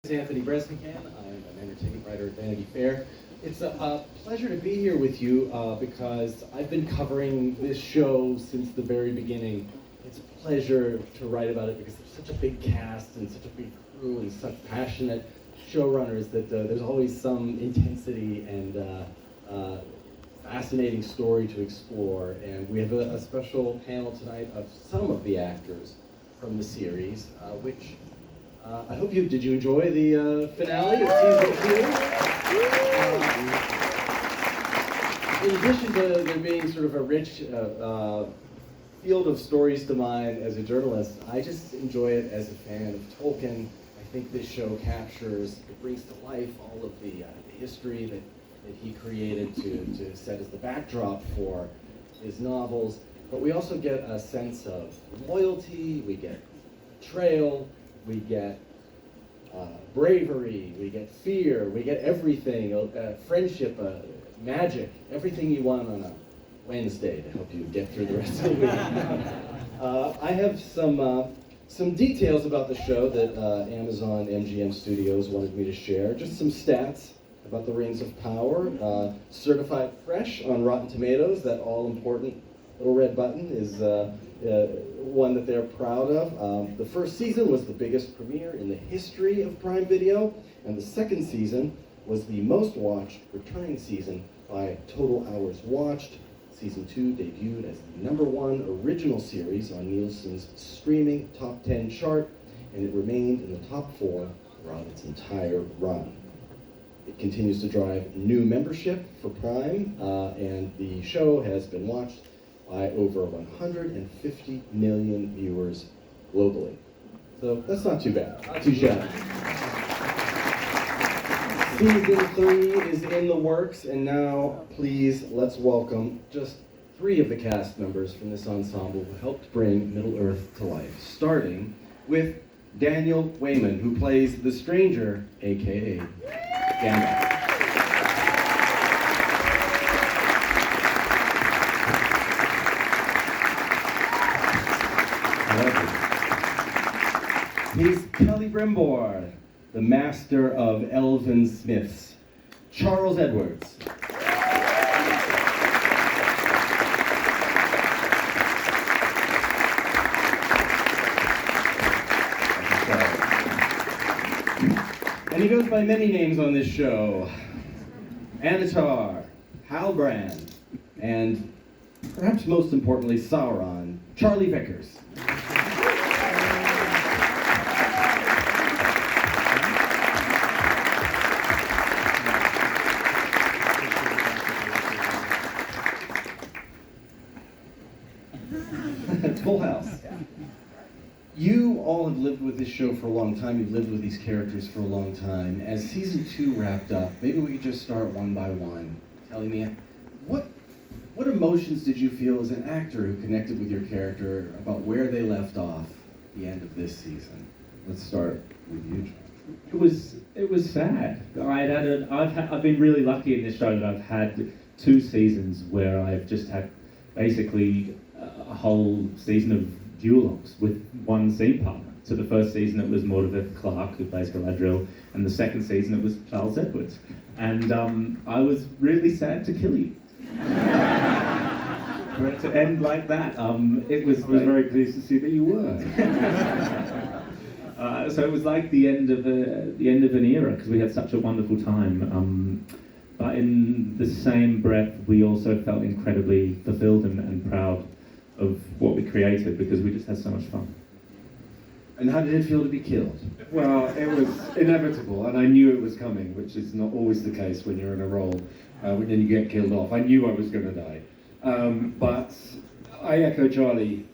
Is Anthony Bresnikan. I'm an entertainment writer at Vanity Fair. It's a pleasure to be here with you because I've been covering this show since the very beginning. It's a pleasure to write about it because there's such a big cast and such a big crew and such passionate showrunners that there's always some intensity and fascinating story to explore. And we have a special panel tonight of some of the actors from the series, which I hope did you enjoy the finale of season 2? In addition to there being sort of a rich field of stories to mine as a journalist, I just enjoy it as a fan of Tolkien. I think this show it brings to life all of the history that he created to set as the backdrop for his novels. But we also get a sense of loyalty, we get betrayal, we get bravery, we get fear, we get everything, friendship, magic, everything you want on a Wednesday to help you get through the rest of the week. I have some details about the show that Amazon MGM Studios wanted me to share. Just some stats about the Rings of Power. Certified fresh on Rotten Tomatoes, that all-important little red button is one that they're proud of. The first season was the biggest premiere in the history of Prime Video, and the second season was the most watched returning season by total hours watched. Season 2 debuted as the #1 original series on Nielsen's streaming top 10 chart, and it remained in the top 4 throughout its entire run. It continues to drive new membership for Prime, and the show has been watched by over 150 million viewers globally. So that's not too bad, not too shabby. Season 3 is in the works, and now please let's welcome just 3 of the cast members from this ensemble who helped bring Middle-earth to life, starting with Daniel Weyman, who plays the Stranger, aka Gandalf. He's Celebrimbor, the master of elven smiths, Charles Edwards. And he goes by many names on this show: Anatar, Halbrand, and perhaps most importantly, Sauron, Charlie Vickers. It's full house. You all have lived with this show for a long time. You've lived with these characters for a long time. As season 2 wrapped up, maybe we could just start one by one, telling me what emotions did you feel as an actor who connected with your character about where they left off at the end of this season? Let's start with you, John. It was sad. I've been really lucky in this show that I've had 2 seasons where I've just had basically a whole season of duologues with one scene partner. So the first season it was Mordovith Clark, who plays Galadriel, and the second season it was Charles Edwards. And I was really sad to kill you. For it to end like that. I was very pleased to see that you were. So it was like the end of an era, because we had such a wonderful time. But in the same breath, we also felt incredibly fulfilled and proud of what we created, because we just had so much fun. And how did it feel to be killed? Well, it was inevitable, and I knew it was coming, which is not always the case when you're in a role, when you get killed off. I knew I was going to die. But I echo Charlie.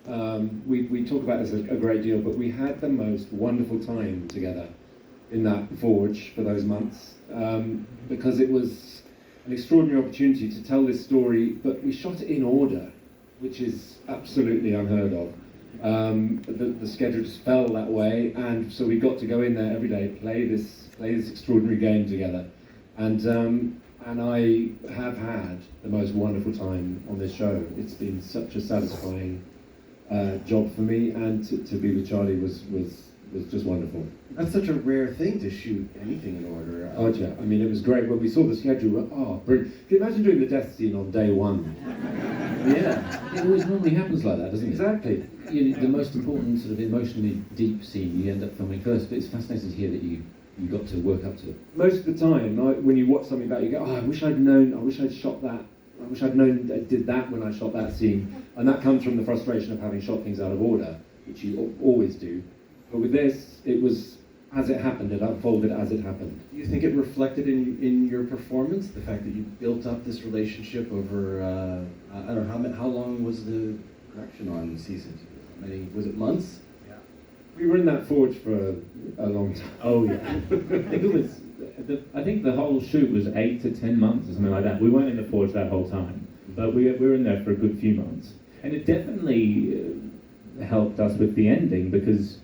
We talk about this a great deal, but we had the most wonderful time together in that forge for those months, because it was an extraordinary opportunity to tell this story, but we shot it in order, which is absolutely unheard of. The schedule just fell that way, and so we got to go in there every day, play this extraordinary game together, and I have had the most wonderful time on this show. It's been such a satisfying job for me, and to be with Charlie was was just wonderful. That's such a rare thing to shoot anything in order. Oh yeah, I mean it was great when we saw the schedule. We went, oh, brilliant! Can you imagine doing the death scene on day one? Yeah, it always normally happens like that, doesn't it? Exactly. The most important sort of emotionally deep scene you end up filming first, but it's fascinating to hear that you got to work up to it. Most of the time, when you watch something back, you go, oh, I wish I'd known. I wish I'd shot that. I wish I'd known I did that when I shot that scene. And that comes from the frustration of having shot things out of order, which you always do. But with this, it was as it happened. It unfolded as it happened. Do you think it reflected in your performance, the fact that you built up this relationship over, I don't know, how long was the production on season 2? Was it months? We were in that forge for a long time. Oh yeah. I think the whole shoot was 8 to 10 months or something like that. We weren't in the forge that whole time, but we were in there for a good few months. And it definitely helped us with the ending because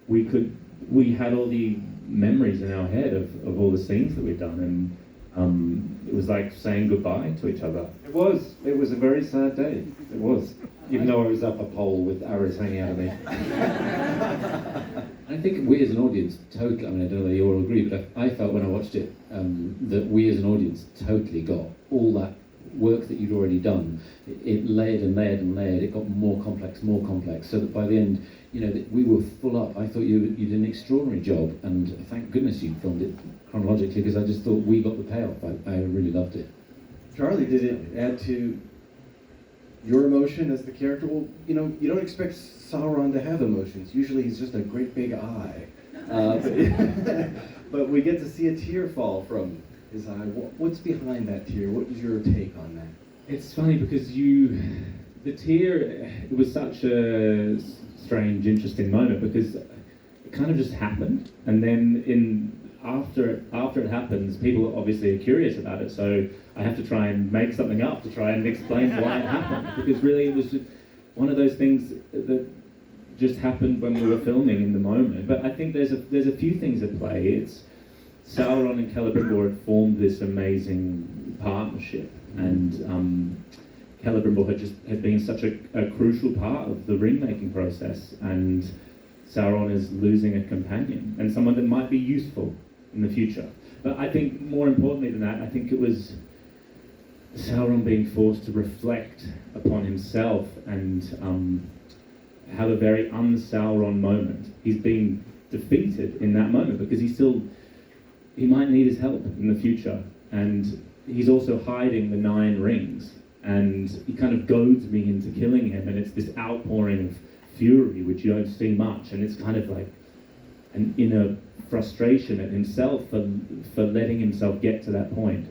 we had all the memories in our head of all the scenes that we'd done, and it was like saying goodbye to each other. It was a very sad day. It was. Even though I was up a pole with arrows hanging out of me. I think we as an audience totally, I mean I don't know whether you all agree, but I felt when I watched it that we as an audience totally got all that work that you'd already done. It layered and layered and layered, it got more complex, so that by the end, that we were full up. I thought you did an extraordinary job, and thank goodness you filmed it chronologically, because I just thought we got the payoff. I really loved it. Charlie, did it add to your emotion as the character? Well, you don't expect Sauron to have emotions. Usually he's just a great big eye. But we get to see a tear fall from his eye. What's behind that tear? What is your take on that? It's funny because the tear, it was such a strange, interesting moment because it kind of just happened, and then after it happens, people obviously are curious about it, so I have to try and make something up to try and explain why it happened, because really it was just one of those things that just happened when we were filming in the moment. But I think there's a few things at play. It's Sauron and Celebrimbor had formed this amazing partnership, and Celebrimbor had been such a crucial part of the ring-making process, and Sauron is losing a companion and someone that might be useful in the future. But I think more importantly than that, I think it was Sauron being forced to reflect upon himself and have a very un-Sauron moment. He's being defeated in that moment because he might need his help in the future, and he's also hiding the 9 rings, and he kind of goads me into killing him, and it's this outpouring of fury which you don't see much, and it's kind of like an inner frustration at himself for letting himself get to that point.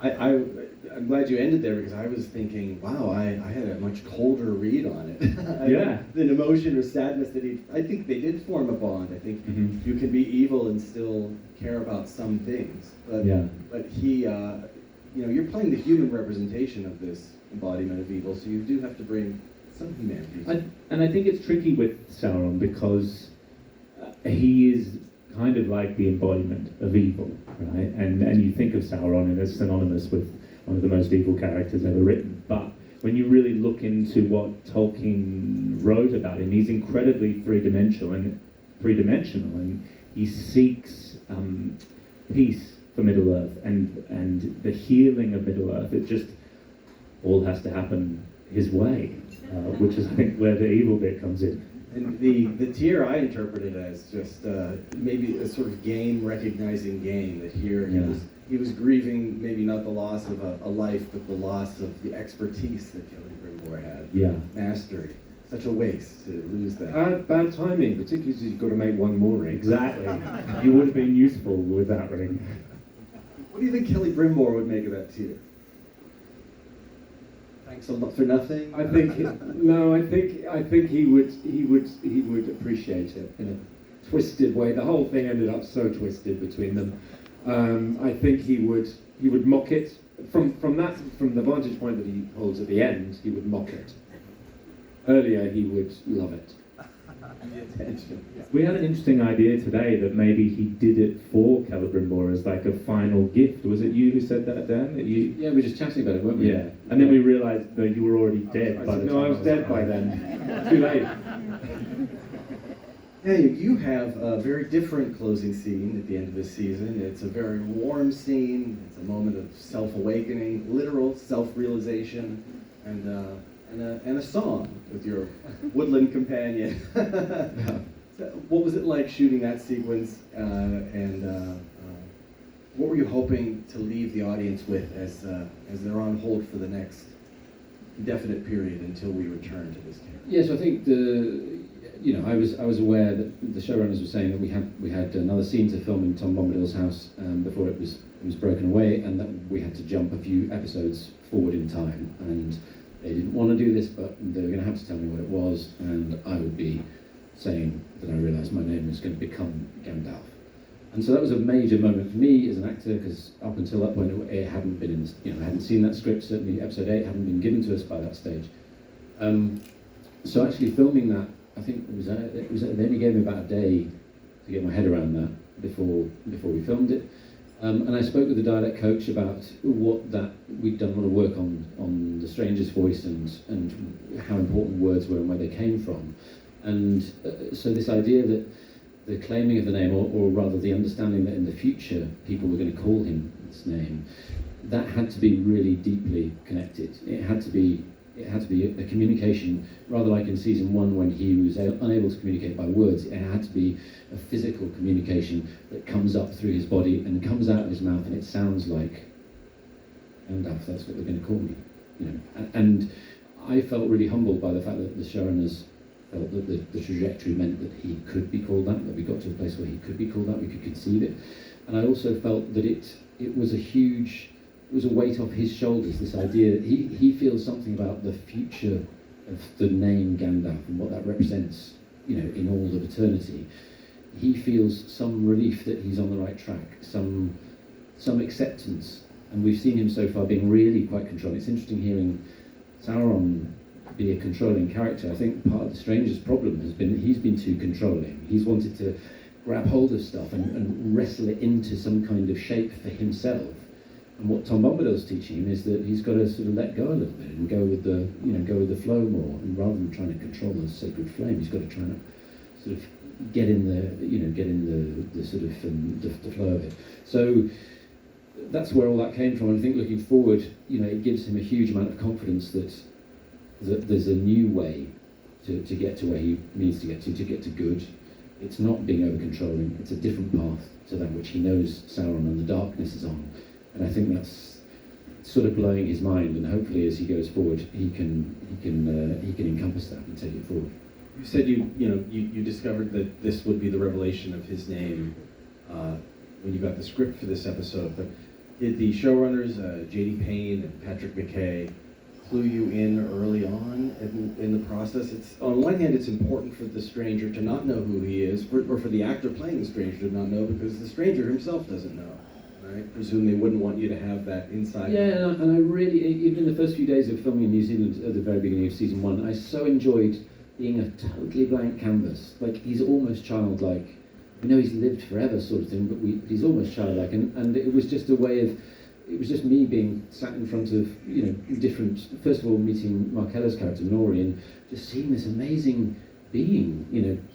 I'm glad you ended there, because I was thinking, wow, I had a much colder read on it. Yeah. An emotion or sadness that I think they did form a bond. I think you can be evil and still care about some things. But he, you're playing the human representation of this embodiment of evil, so you do have to bring some humanity. And I think it's tricky with Sauron because he is kind of like the embodiment of evil, right? And you think of Sauron and it's synonymous with one of the most evil characters ever written. But when you really look into what Tolkien wrote about him, he's incredibly three-dimensional, and he seeks peace for Middle-earth and the healing of Middle-earth. It just all has to happen his way, which is, I think, where the evil bit comes in. And the tear I interpreted as just maybe a sort of recognizing game, that here he was grieving maybe not the loss of a life, but the loss of the expertise that Celebrimbor had. Yeah. Mastery. Such a waste to lose that. Bad timing, particularly as you've got to make one more ring. Exactly. You would have been useful with that ring. What do you think Celebrimbor would make of that tear? Thanks a lot for nothing. I think he would appreciate it in a twisted way. The whole thing ended up so twisted between them. I think he would mock it from the vantage point that he holds at the end. He would mock it. Earlier, he would love it. We had an interesting idea today that maybe he did it for Celebrimbor as like a final gift. Was it you who said that, Dan? Yeah, we were just chatting about it, weren't we? Yeah. And then we realised that you were already dead by the time. No, I was dead by then. Too late. Yeah, you have a very different closing scene at the end of this season. It's a very warm scene. It's a moment of self-awakening, literal self-realization, and a song with your woodland companion. So what was it like shooting that sequence, and what were you hoping to leave the audience with as they're on hold for the next indefinite period until we return to this character? Yes, I think I was aware that the showrunners were saying that we had another scene to film in Tom Bombadil's house before it was broken away, and that we had to jump a few episodes forward in time. And they didn't want to do this, but they were going to have to tell me what it was, and I would be saying that I realised my name was going to become Gandalf. And so that was a major moment for me as an actor, because up until that point it hadn't been I hadn't seen that script. Certainly episode 8 hadn't been given to us by that stage. So actually filming that, I think they only gave me about a day to get my head around that before we filmed it. And I spoke with the dialect coach about we'd done a lot of work on the stranger's voice and how important words were and where they came from. And so this idea that the claiming of the name, or rather the understanding that in the future people were going to call him this name, that had to be really deeply connected. It had to be a communication, rather like in season 1 when he was unable to communicate by words. It had to be a physical communication that comes up through his body and comes out of his mouth, and it sounds like Gandalf. That's what they're going to call me, And I felt really humbled by the fact that the showrunners felt that the trajectory meant that he could be called that we got to a place where he could be called that, we could conceive it. And I also felt that it was a weight off his shoulders, this idea that he feels something about the future of the name Gandalf and what that represents, in all of eternity. He feels some relief that he's on the right track, some acceptance. And we've seen him so far being really quite controlling. It's interesting hearing Sauron be a controlling character. I think part of the Stranger's problem has been he's been too controlling. He's wanted to grab hold of stuff and wrestle it into some kind of shape for himself. And what Tom Bombadil's teaching him is that he's got to sort of let go a little bit and go with the flow more. And rather than trying to control the sacred flame, he's got to try to sort of get in the sort of the flow of it. So that's where all that came from. And I think looking forward, it gives him a huge amount of confidence that there's a new way to get to where he needs to get to good. It's not being over-controlling. It's a different path to that which he knows Sauron and the darkness is on. And I think that's sort of blowing his mind, and hopefully as he goes forward, he can encompass that and take it forward. You said you discovered that this would be the revelation of his name when you got the script for this episode. But did the showrunners, J.D. Payne and Patrick McKay, clue you in early on in the process? It's on one hand, it's important for the stranger to not know who he is, or for the actor playing the stranger to not know, because the stranger himself doesn't know. I presume they wouldn't want you to have that inside. Yeah, and I really, even in the first few days of filming in New Zealand at the very beginning of season 1, I so enjoyed being a totally blank canvas. Like, he's almost childlike. We know he's lived forever, sort of thing, but he's almost childlike, and it was just a way of, it was just me being sat in front of, different, first of all meeting Markella's character, Nori, and just seeing this amazing being.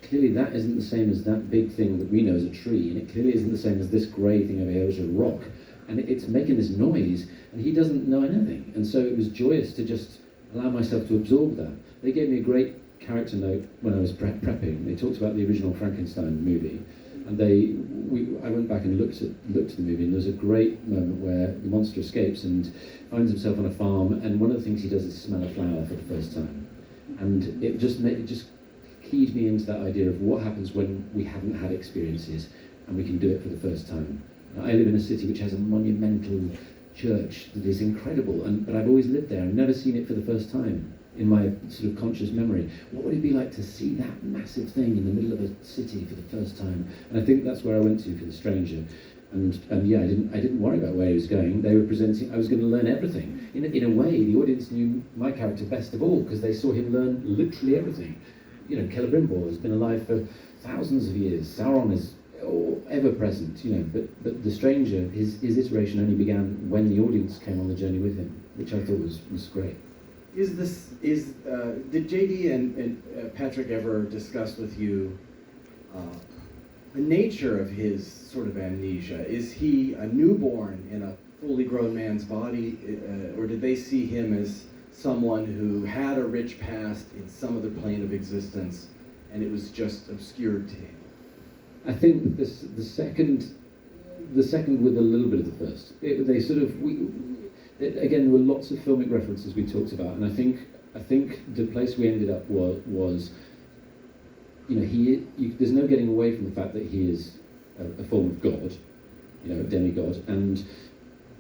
Clearly that isn't the same as that big thing that we know as a tree, and it clearly isn't the same as this grey thing over here as a rock, and it's making this noise, and he doesn't know anything. And so it was joyous to just allow myself to absorb that. They gave me a great character note when I was prepping. They talked about the original Frankenstein movie, and I went back and looked at the movie, and there's a great moment where the monster escapes and finds himself on a farm, and one of the things he does is smell a flower for the first time, and it just keyed me into that idea of what happens when we haven't had experiences and we can do it for the first time. Now, I live in a city which has a monumental church that is incredible, but I've always lived there and never seen it for the first time in my sort of conscious memory. What would it be like to see that massive thing in the middle of a city for the first time? And I think that's where I went to for The Stranger. And yeah, I didn't worry about where he was going. They were presenting, I was going to learn everything. In a way, the audience knew my character best of all, because they saw him learn literally everything. Celebrimbor has been alive for thousands of years. Sauron is ever present, but The Stranger, his iteration only began when the audience came on the journey with him, which I thought was great. Did JD and Patrick ever discuss with you the nature of his sort of amnesia. Is he a newborn in a fully grown man's body, or did they see him as someone who had a rich past in some other plane of existence, and it was just obscured to him? I think the second with a little bit of the first. They sort of again, there were lots of filmic references we talked about, and I think the place we ended up was there's no getting away from the fact that he is a form of God, a demigod, and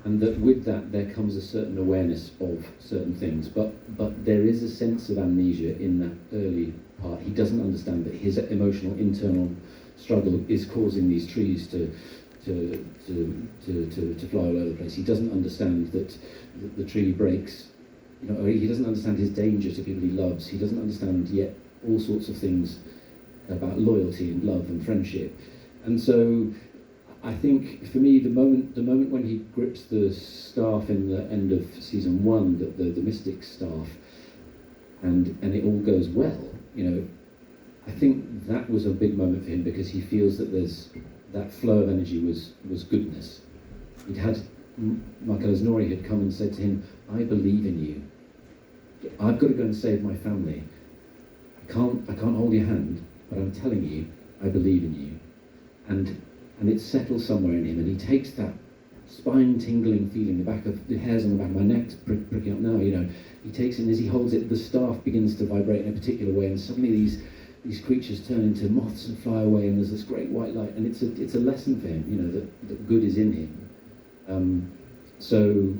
that with that there comes a certain awareness of certain things, but there is a sense of amnesia in that early part. He doesn't understand that his emotional internal struggle is causing these trees to fly all over the place. He doesn't understand that the tree breaks. He doesn't understand his danger to people he loves. He doesn't understand yet all sorts of things about loyalty and love and friendship. And so I think for me, the moment when he grips the staff in the end of season 1, the mystic staff, and it all goes well, I think that was a big moment for him, because he feels that there's that flow of energy was goodness. He'd had Michael Asnori had come and said to him, "I believe in you. I've got to go and save my family. I can't hold your hand, but I'm telling you, I believe in you." And it settles somewhere in him, and he takes that spine-tingling feeling, the hairs on the back of my neck pricking up now, he takes it, and as he holds it, the staff begins to vibrate in a particular way, and suddenly these creatures turn into moths and fly away, and there's this great white light, and it's a lesson for him, that good is in him. So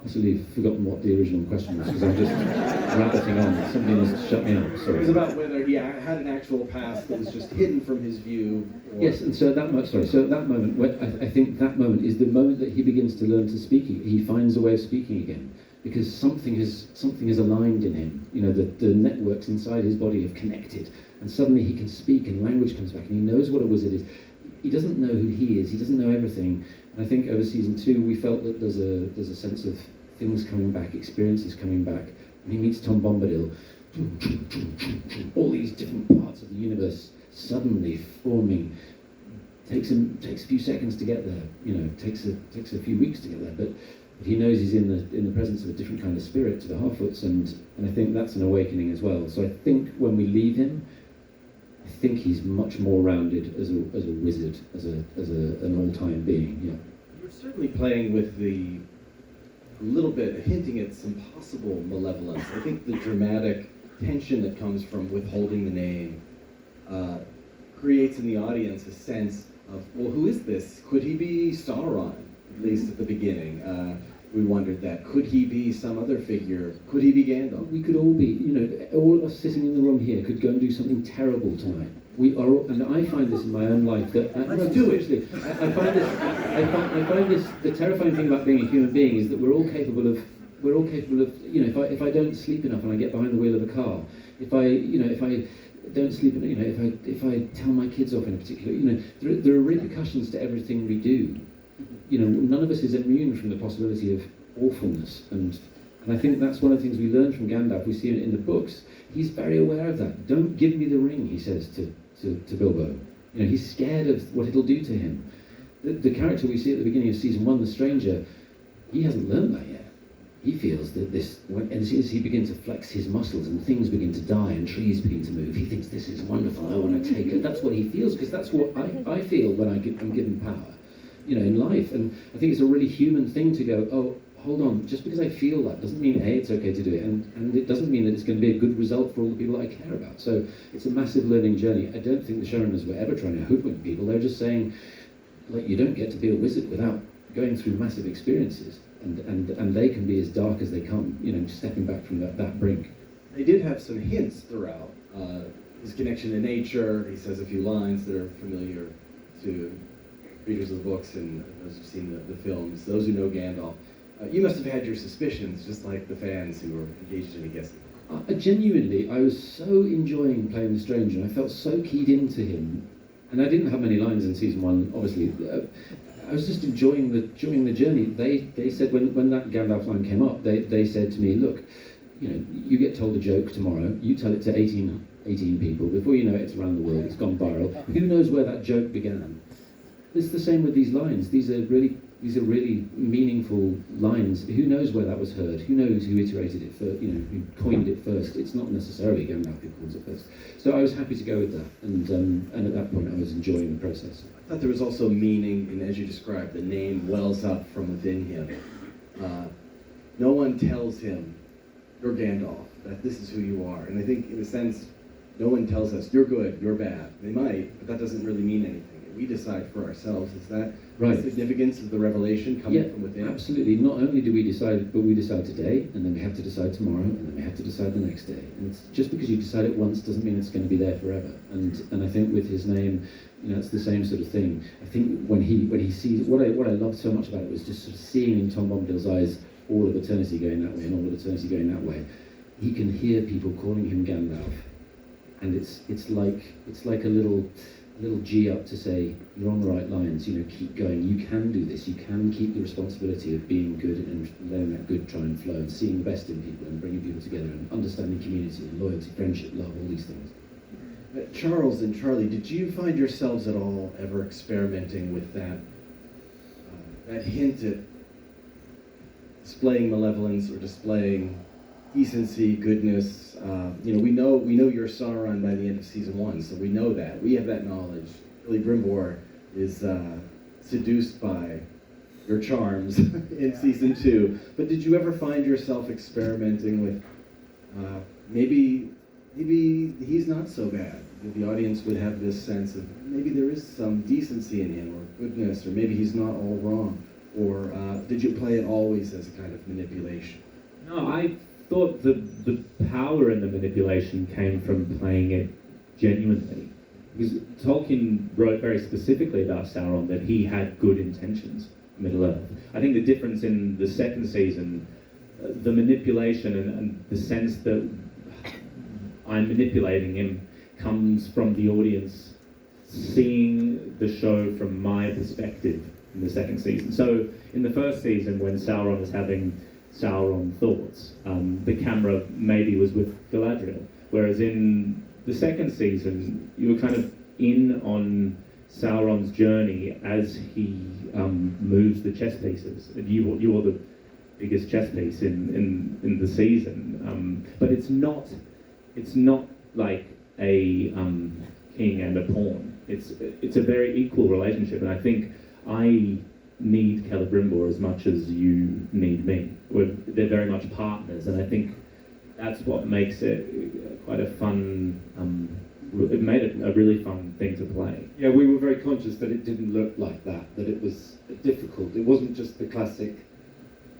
I've actually forgotten what the original question was, because I'm just rabbiting on. Somebody must shut me up. Sorry. It was about whether he had an actual past that was just hidden from his view. Yes, and so at that moment, I think that moment is the moment that he begins to learn to speak. He finds a way of speaking again, because something is aligned in him. The networks inside his body have connected, and suddenly he can speak, and language comes back, and he knows what a wizard is. He doesn't know who he is. He doesn't know everything. And I think over season 2, we felt that there's a sense of things coming back, experiences coming back. And he meets Tom Bombadil. All these different parts of the universe suddenly forming. Takes a few seconds to get there. Takes a few weeks to get there. But he knows he's in the presence of a different kind of spirit to the Harfoots, and I think that's an awakening as well. So I think when we leave him, I think he's much more rounded as a wizard, as an all-time being. Yeah. You're certainly playing with a little bit, hinting at some possible malevolence. I think the dramatic tension that comes from withholding the name creates in the audience a sense of, well, who is this? Could he be Sauron? At least at the beginning. We wondered that. Could he be some other figure? Could he be Gandalf? We could all be, all of us sitting in the room here could go and do something terrible tonight. We are, and I find this in my own life that Let's do it. I find this. The terrifying thing about being a human being is that we're all capable of. If I don't sleep enough and I get behind the wheel of a car, if I don't sleep, if I tell my kids off in a particular, there are repercussions to everything we do. None of us is immune from the possibility of awfulness, and I think that's one of the things we learn from Gandalf. We see it in the books. He's very aware of that. "Don't give me the ring," he says to Bilbo. He's scared of what it'll do to him. The character we see at the beginning of season 1, the stranger, he hasn't learned that yet. He feels that as he begins to flex his muscles and things begin to die and trees begin to move, he thinks, this is wonderful, I want to take it. That's what he feels, because that's what I feel when I'm given power. In life, and I think it's a really human thing to go, oh, hold on, just because I feel that doesn't mean it's okay to do it, and it doesn't mean that it's going to be a good result for all the people that I care about. So it's a massive learning journey. I don't think the showrunners were ever trying to hoodwink people. They're just saying, you don't get to be a wizard without going through massive experiences, and they can be as dark as they come. Stepping back from that brink. They did have some hints throughout. His connection to nature. He says a few lines that are familiar to readers of the books and those who've seen the films, those who know Gandalf. You must have had your suspicions, just like the fans who were engaged in the guessing. Genuinely, I was so enjoying playing the stranger, and I felt so keyed into him. And I didn't have many lines in season 1, obviously. I was just enjoying the journey. They said when that Gandalf line came up, they said to me, look, you get told a joke tomorrow, you tell it to 18 18 people. Before you know it, it's around the world. It's gone viral. Who knows where that joke began? It's the same with these lines. These are really meaningful lines. Who knows where that was heard? Who knows who iterated it first? Who coined it first? It's not necessarily Gandalf who coins it first. So I was happy to go with that, and at that point I was enjoying the process. I thought there was also meaning in, as you described, the name wells up from within him. No one tells him, you're Gandalf, that this is who you are. And I think, in a sense, no one tells us, you're good, you're bad. They might, but that doesn't really mean anything. We decide for ourselves. Is that right? The significance of the revelation coming from within? Absolutely. Not only do we decide, but we decide today, and then we have to decide tomorrow, and then we have to decide the next day. And it's, just because you decide it once doesn't mean it's going to be there forever. And I think with his name, it's the same sort of thing. I think when he sees, what I loved so much about it was just sort of seeing in Tom Bombadil's eyes all of eternity going that way and all of eternity going that way. He can hear people calling him Gandalf, and it's like a little G up to say, you're on the right lines, keep going, you can do this, you can keep the responsibility of being good and letting that good try and flow and seeing the best in people and bringing people together and understanding community and loyalty, friendship, love, all these things. Charles and Charlie, did you find yourselves at all ever experimenting with that hint at displaying malevolence or displaying decency, goodness? We know you're Sauron by the end of season 1, so we know that. We have that knowledge. Celebrimbor is seduced by your charms in season 2. But did you ever find yourself experimenting with maybe he's not so bad? The audience would have this sense of maybe there is some decency in him, or goodness, or maybe he's not all wrong. Or did you play it always as a kind of manipulation? No, I thought the power in the manipulation came from playing it genuinely. Because Tolkien wrote very specifically about Sauron that he had good intentions in Middle-earth. I think the difference in the second season, the manipulation and the sense that I'm manipulating him comes from the audience seeing the show from my perspective in the second season. So in the first season, when Sauron is having Sauron thoughts, the camera maybe was with Galadriel, whereas in the second season you were kind of in on Sauron's journey as he moves the chess pieces, and you are the biggest chess piece in the season, but it's not like a king and a pawn. It's a very equal relationship, and I think I need Celebrimbor as much as you need me. They're very much partners, and I think that's what makes it quite a fun. It made it a really fun thing to play. Yeah, we were very conscious that it didn't look like that it was difficult. It wasn't just the classic,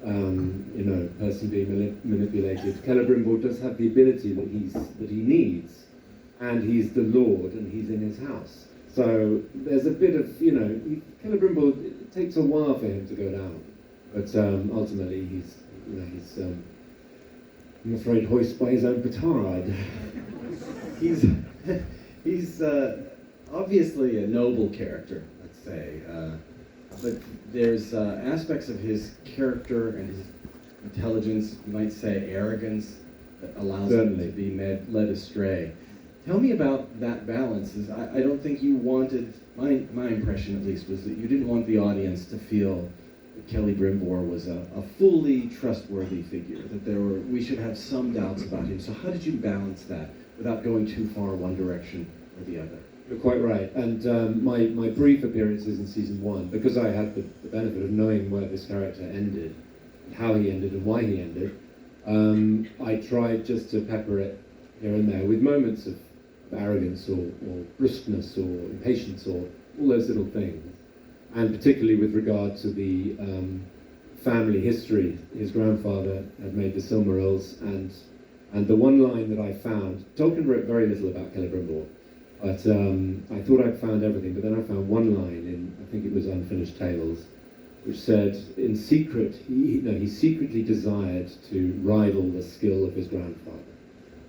person being manipulated. Celebrimbor does have the ability that he needs, and he's the Lord, and he's in his house. So there's a bit of, Celebrimbor, it takes a while for him to go down, but ultimately he's I'm afraid, hoist by his own petard. He's obviously a noble character, let's say, but there's aspects of his character and his intelligence, you might say arrogance, that allows him to be led astray. Tell me about that balance. I don't think you wanted, my impression at least, was that you didn't want the audience to feel that Celebrimbor was a fully trustworthy figure, that we should have some doubts about him. So how did you balance that without going too far one direction or the other? You're quite right. And my brief appearances in season 1, because I had the benefit of knowing where this character ended, how he ended and why he ended, I tried just to pepper it here and there with moments of arrogance or brusqueness or impatience or all those little things. And particularly with regard to the family history. His grandfather had made the Silmarils, and the one line that I found, Tolkien wrote very little about Celebrimbor, but I thought I'd found everything, but then I found one line in, I think it was Unfinished Tales, which said, in secret, he secretly desired to rival the skill of his grandfather.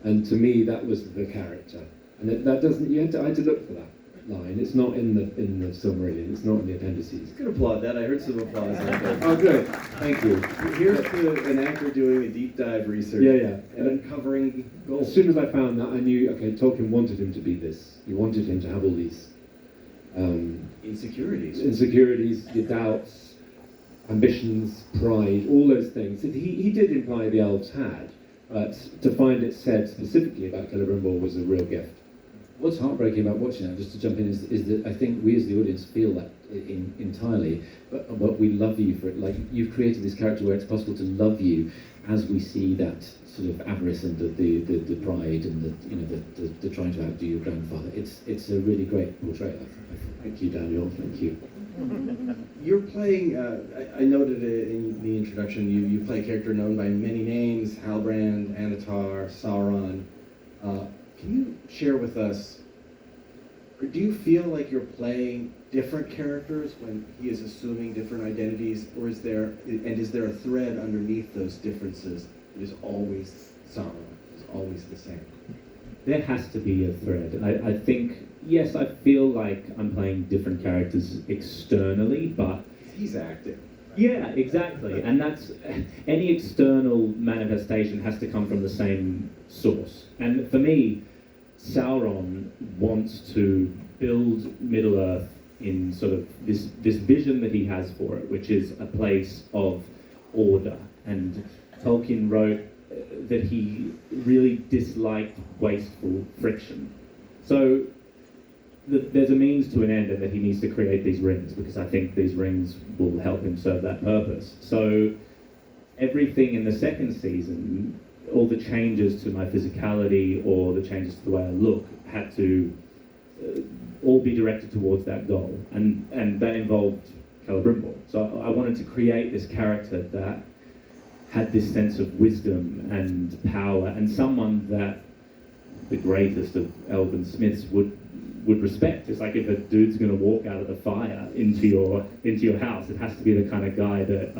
And to me, that was the character. And that doesn't, I had to look for that. line. It's not in the Silmarillion. It's not in the appendices. You could applaud that. I heard some applause out there. Oh, good. Thank you. Here's an actor doing a deep dive research. Yeah. And uncovering gold. As soon as I found that, I knew, okay, Tolkien wanted him to be this. He wanted him to have all these insecurities, your doubts, ambitions, pride, all those things. He did imply the elves had, but to find it said specifically about Celebrimbor was a real gift. What's heartbreaking about watching that, just to jump in, is that I think we as the audience feel that entirely, but we love you for it. Like, you've created this character where it's possible to love you as we see that sort of avarice and the pride and the trying to outdo your grandfather. It's a really great portrayal. Thank you, Daniel. Thank you. You're playing, I noted it in the introduction, you play a character known by many names: Halbrand, Anatar, Sauron. Can you share with us, or do you feel like you're playing different characters when he is assuming different identities, or is there a thread underneath those differences that is always Sauron, is always the same? There has to be a thread. I think, yes, I feel like I'm playing different characters externally, but... He's acting. Yeah, exactly. And that's, any external manifestation has to come from the same source. And for me, Sauron wants to build Middle-earth in sort of this vision that he has for it, which is a place of order. And Tolkien wrote that he really disliked wasteful friction. So there's a means to an end, and that he needs to create these rings, because I think these rings will help him serve that purpose. So everything in the second season, all the changes to my physicality or the changes to the way I look, had to all be directed towards that goal, and that involved Celebrimbor. So I wanted to create this character that had this sense of wisdom and power, and someone that the greatest of elven smiths would respect. It's like, if a dude's going to walk out of the fire into your house, it has to be the kind of guy that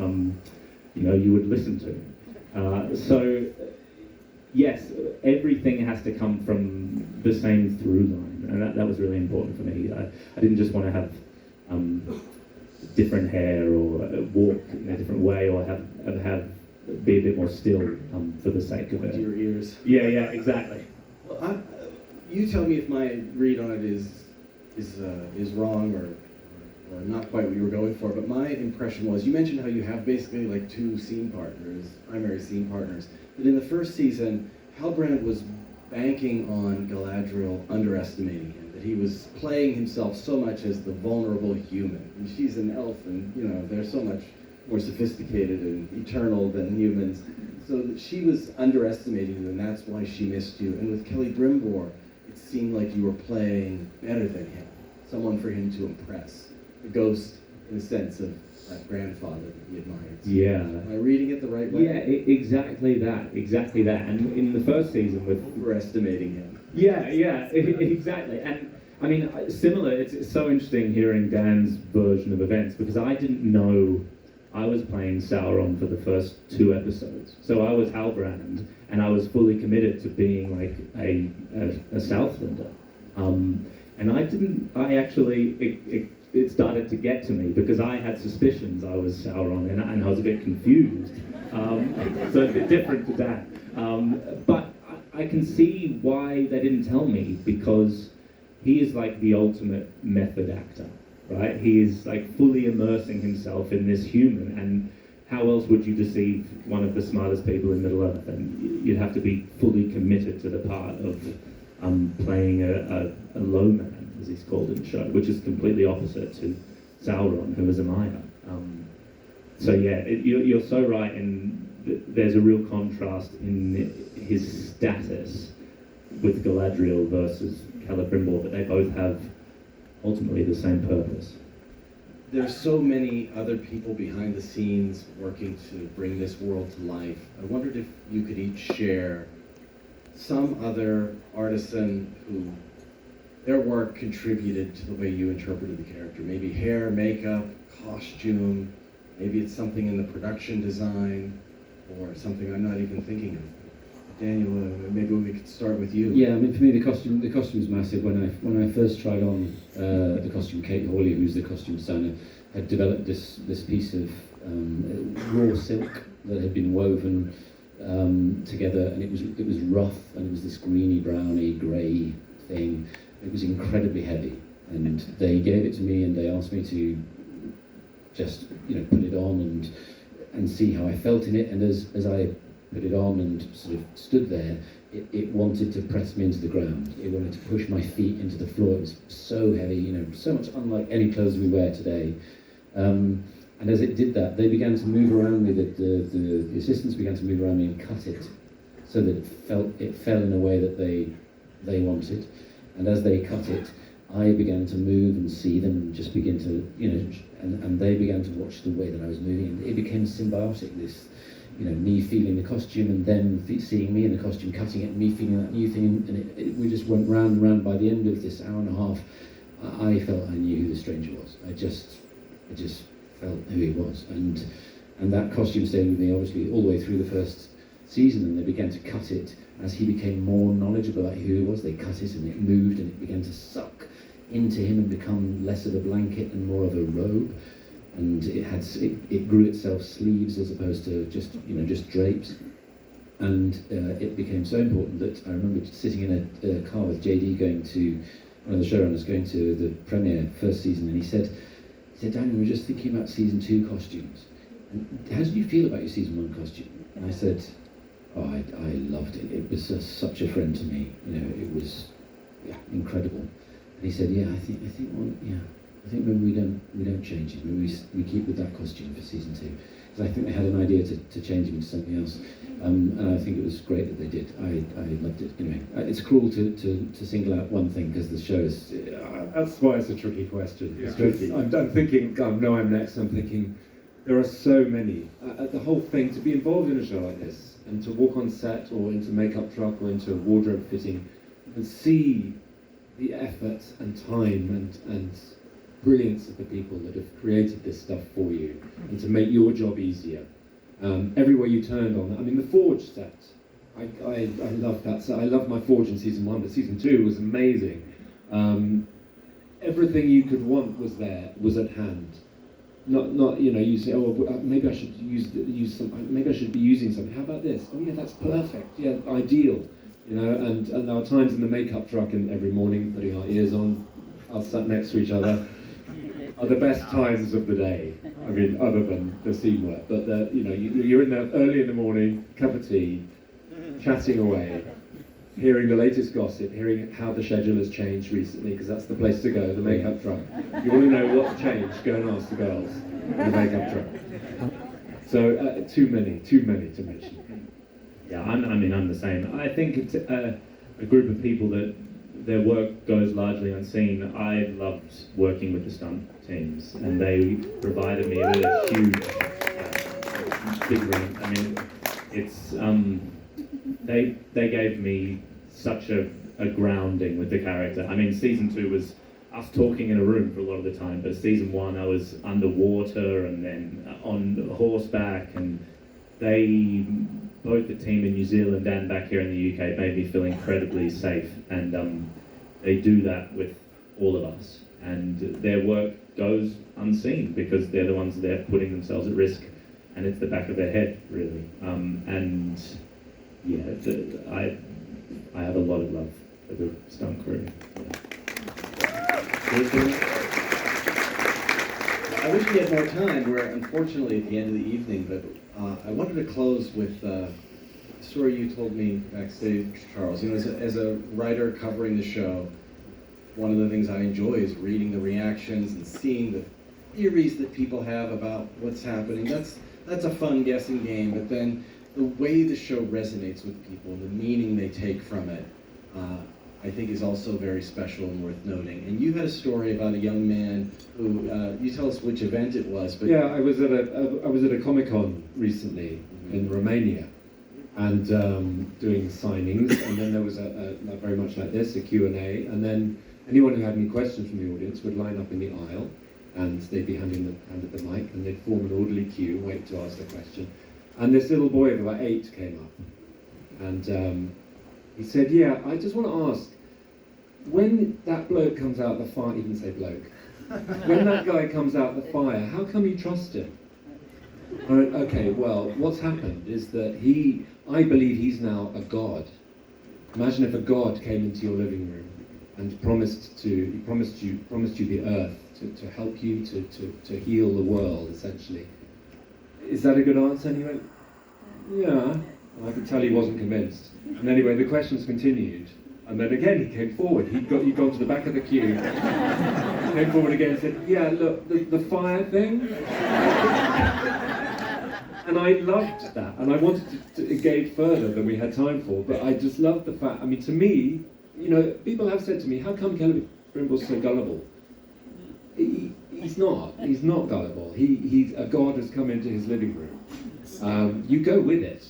you would listen to. So yes, everything has to come from the same through line, and that was really important for me. I didn't just want to have different hair, or walk in a different way, or be a bit more still for the sake of it. Your ears. Yeah, exactly. Well, you tell me if my read on it is wrong or not quite what you were going for. But my impression was, you mentioned how you have basically like two primary scene partners. But in the first season, Halbrand was banking on Galadriel underestimating him. That he was playing himself so much as the vulnerable human. And she's an elf, and they're so much more sophisticated and eternal than humans. So that she was underestimating you, and that's why she missed you. And with Celebrimbor, it seemed like you were playing better than him, someone for him to impress, the ghost, in the sense of that grandfather that he admired. Yeah. Am I reading it the right way? Yeah, exactly that. And in the first season, with overestimating him. Yeah, exactly. And I mean, similar. It's so interesting hearing Dan's version of events, because I didn't know I was playing Sauron for the first 2 episodes. So I was Halbrand, and I was fully committed to being like a Southlander. And it started to get to me, because I had suspicions I was Sauron, and I was a bit confused. So a bit different to that. But I can see why they didn't tell me, because he is like the ultimate method actor. Right? He is like fully immersing himself in this human, and how else would you deceive one of the smartest people in Middle-earth? And you'd have to be fully committed to the part of playing a low man, as he's called in the show, which is completely opposite to Sauron, who is a Maya. So yeah, you're so right, and there's a real contrast in his status with Galadriel versus Celebrimbor, but they both have ultimately the same purpose. There's so many other people behind the scenes working to bring this world to life. I wondered if you could each share some other artisan who their work contributed to the way you interpreted the character. Maybe hair, makeup, costume, maybe it's something in the production design, or something I'm not even thinking of. Daniel, maybe we could start with you. Yeah, I mean, for me, the costume's massive. When I first tried on the costume, Kate Hawley, who's the costume designer, had developed this piece of raw silk that had been woven together, and it was rough, and it was this greeny, browny, grey thing. It was incredibly heavy, and they gave it to me, and they asked me to just put it on and see how I felt in it. And as I put it on and sort of stood there, it wanted to press me into the ground. It wanted to push my feet into the floor. It was so heavy, so much unlike any clothes we wear today. And as it did that, they began to move around me. The assistants began to move around me and cut it so that it fell in a way that they wanted. And as they cut it, I began to move and see them and just begin to, and they began to watch the way that I was moving. And it became symbiotic, this, me feeling the costume and them seeing me in the costume, cutting it, and me feeling that new thing. And we just went round and round. By the end of this hour and a half, I felt I knew who the stranger was. I just felt who he was. And that costume stayed with me, obviously, all the way through the first season. And they began to cut it as he became more knowledgeable about who he was. They cut it and it moved and it began to suck into him and become less of a blanket and more of a robe. And it grew itself sleeves as opposed to just drapes. And it became so important that I remember sitting in a car with JD, going to one of the showrunners, going to the premiere first season, and he said, Daniel, we're just thinking about season 2 costumes. And how did you feel about your season 1 costume? And I said, oh, I loved it. It was such a friend to me. It was incredible. And he said, I think maybe we don't change it. Maybe we keep with that costume for season 2. Because I think they had an idea to change him into something else. And I think it was great that they did. I loved it. Anyway, it's cruel to single out one thing because the show is... That's why it's a tricky question. Yeah. It's tricky. I'm thinking, no, I'm next. I'm thinking, there are so many. The whole thing, to be involved in a show like this, and to walk on set or into makeup truck or into wardrobe fitting, and see the effort and time and brilliance of the people that have created this stuff for you, and to make your job easier. Everywhere you turned on that. I mean, the Forge set, I love that set. I loved my Forge in season 1, but season 2 was amazing. Everything you could want was there, was at hand. Not you say, maybe I should use some. Maybe I should be using something. How about this? Oh yeah, that's perfect. Yeah, ideal. And there are times in the makeup truck and every morning putting our ears on, us sat next to each other, are the best times of the day. I mean, other than the scene work, but you're in there early in the morning, cup of tea, chatting away, hearing the latest gossip, hearing how the schedule has changed recently, because that's the place to go, the makeup truck. You want to know what's changed, go and ask the girls in the makeup truck. So too many to mention. Yeah, I'm the same. I think it's a group of people that their work goes largely unseen. I loved working with the stunt teams, and they provided me with a huge, big room. I mean, it's they gave me such a grounding with the character. I mean, season 2 was us talking in a room for a lot of the time, but season 1 I was underwater and then on horseback, and they, both the team in New Zealand and back here in the UK, made me feel incredibly safe, and they do that with all of us, and their work goes unseen because they're the ones there putting themselves at risk, and it's the back of their head, really. And yeah, I have a lot of love for the stunt crew. I wish we had more time. We're unfortunately at the end of the evening, but I wanted to close with a story you told me backstage, Charles. As a writer covering the show, one of the things I enjoy is reading the reactions and seeing the theories that people have about what's happening. That's a fun guessing game, but then the way the show resonates with people, the meaning they take from it, I think is also very special and worth noting. And you had a story about a young man who, you tell us which event it was, but... Yeah, I was at a Comic-Con recently in Romania, and doing signings, and then there was a very much like this, a Q&A, and then anyone who had any questions from the audience would line up in the aisle, and they'd be handed the mic, and they'd form an orderly queue, wait to ask the question. And this little boy of about 8 came up, And he said, yeah, I just want to ask, when that bloke comes out the fire, he didn't say bloke, when that guy comes out the fire, how come you trust him? I went, okay, well, what's happened is that I believe he's now a god. Imagine if a god came into your living room and promised you the earth to help you to heal the world, essentially. Is that a good answer? And he went, yeah. And I could tell he wasn't convinced. And anyway, the questions continued. And then again, he came forward. He'd gone to the back of the queue. He came forward again and said, yeah, look, the fire thing. And I loved that. And I wanted to engage further than we had time for. But I just loved the fact, I mean, to me, you know, people have said to me, how come Celebrimbor's so gullible? He's not gullible. He's a god has come into his living room. You go with it.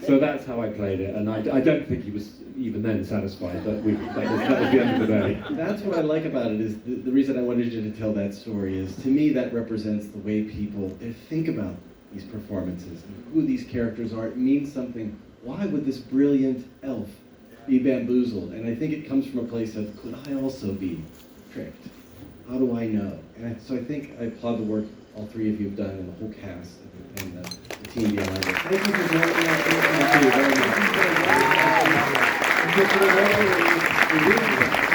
So that's how I played it, and I don't think he was even then satisfied, but that was the end of the day. That's what I like about it, is the reason I wanted you to tell that story is, to me, that represents the way people think about these performances, and who these characters are. It means something. Why would this brilliant elf be bamboozled? And I think it comes from a place of, could I also be tricked? How do I know? And so I think I applaud the work all three of you have done, and the whole cast, and the team behind it. Thank you for joining us. Thank you very much.